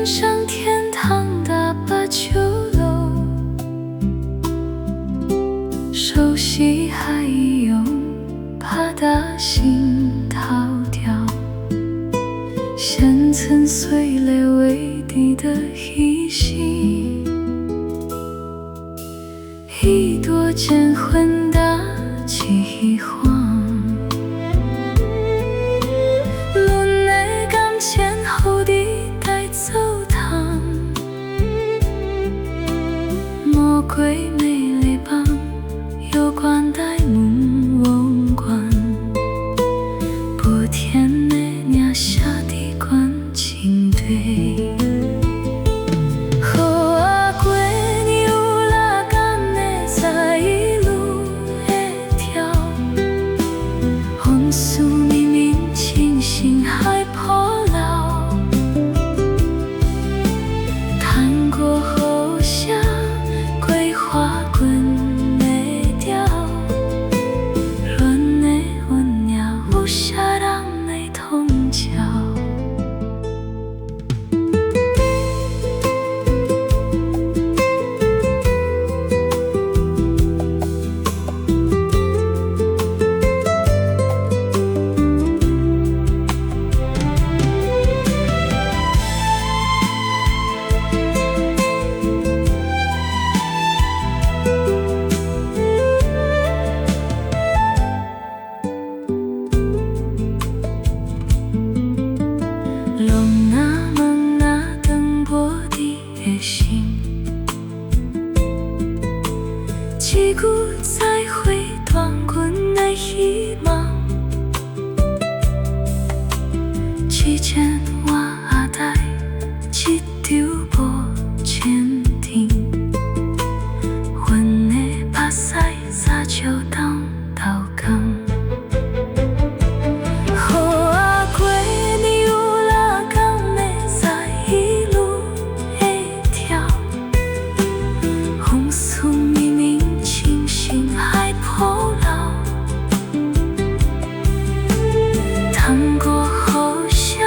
登上天堂大把酒楼，熟悉还有怕打心逃掉，现曾碎裂为底的依稀，一朵渐混搭几晃。路内港前后地带走堂，魔鬼美丽棒，有关带门瓮关，波天的娘下地关情对。宿冥冥清醒还破了，谈过后下桂花滚没掉，润的温鸟无下让泪痛脚。龙啊梦啊等波的月心，击鼓再会断棍的希望，只见我阿呆一丢波前庭，阮的目屎早就当倒缸。谈过后下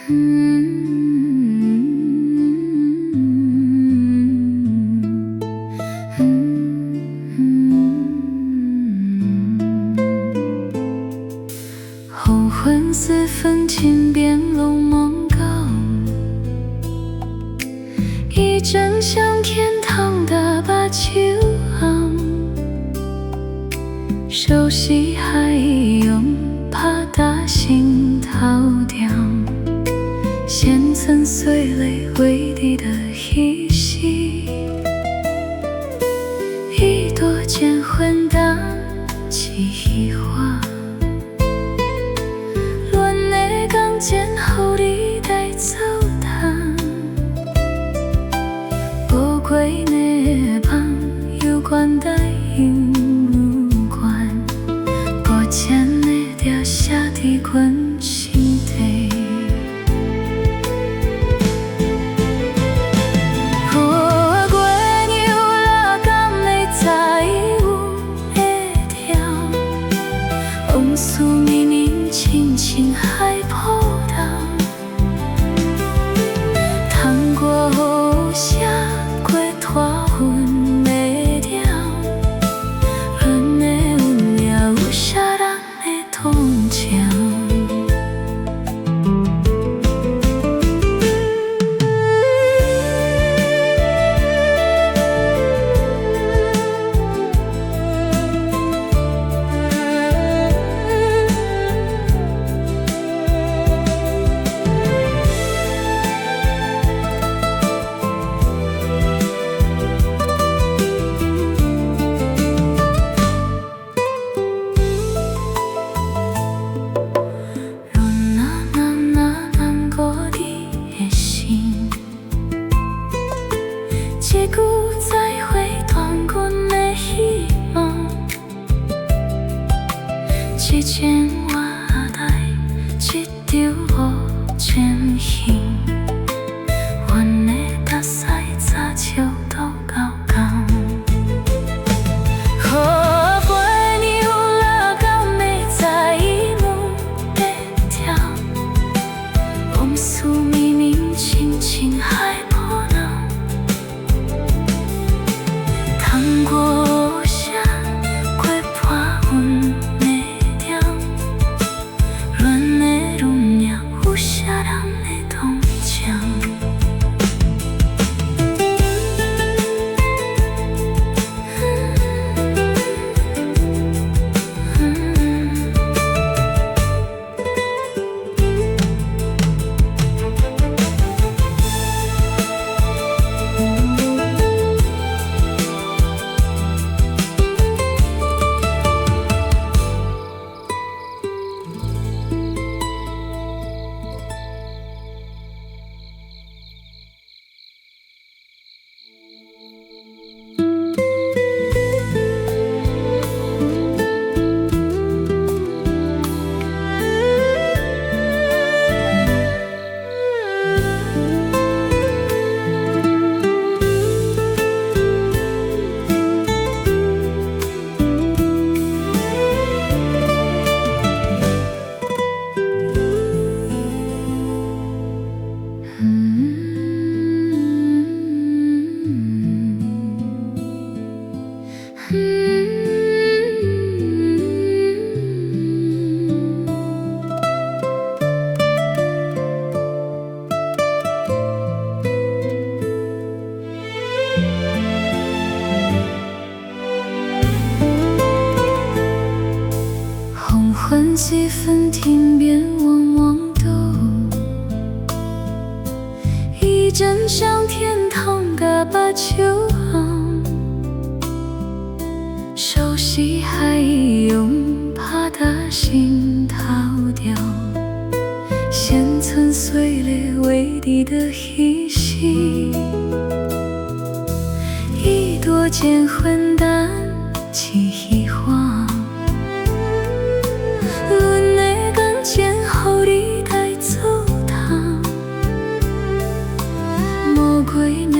黄昏时分，天边龙梦高，一阵像天堂的把酒昂，熟悉海涌，怕打心头凉，现曾碎泪为你的依稀，一朵渐混淡记忆花，恋的港前后你带走淡，无归的梦有关的影无关，不见的掉下的滚心底。诉冥冥轻轻海波荡，趟过后下过拖云的凉，人的温柔有啥人的同情。一句再会断阮的希望，一件我带，一场无前行。阮的搭驶早笑到高岗，雨飞牛拉到要在伊路的跳，往事冥冥轻轻海波浪。趟过山，过破云的凉，阮的容颜有啥人的同情？黄昏时分，天边汪汪抖，一阵像天堂的把酒昂，熟悉海涌，怕打心头掉，现曾碎裂为你的依稀，一朵渐混淡记忆花。阮的感情，予你带走淡，无归的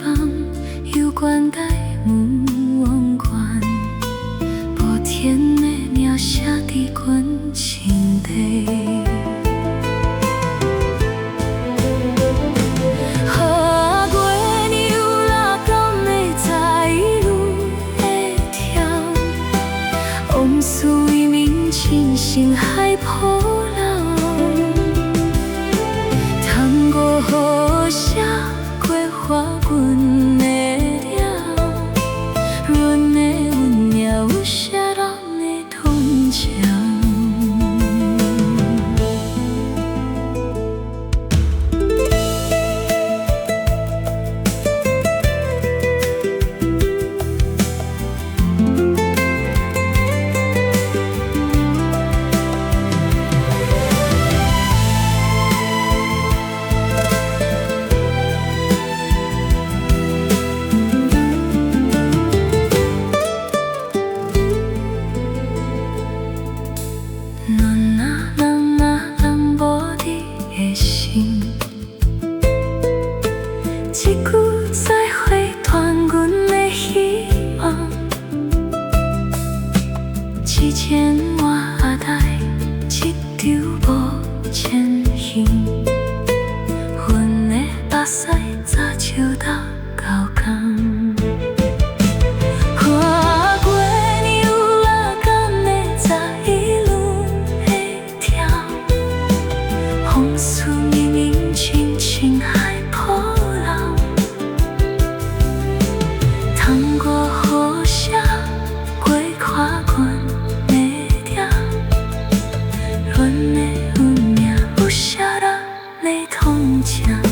梦，有关带无往关，无天的鸟下的滚心底。心。一句再会断阮的希望，一千碗阿呆，一场无前行。阮的目屎早笑到高空。跨过你有拉杆的早一路的跳，风雨绵绵，轻轻海波浪。趟过雨下，过看阮的条，阮的运命有啥人来同情？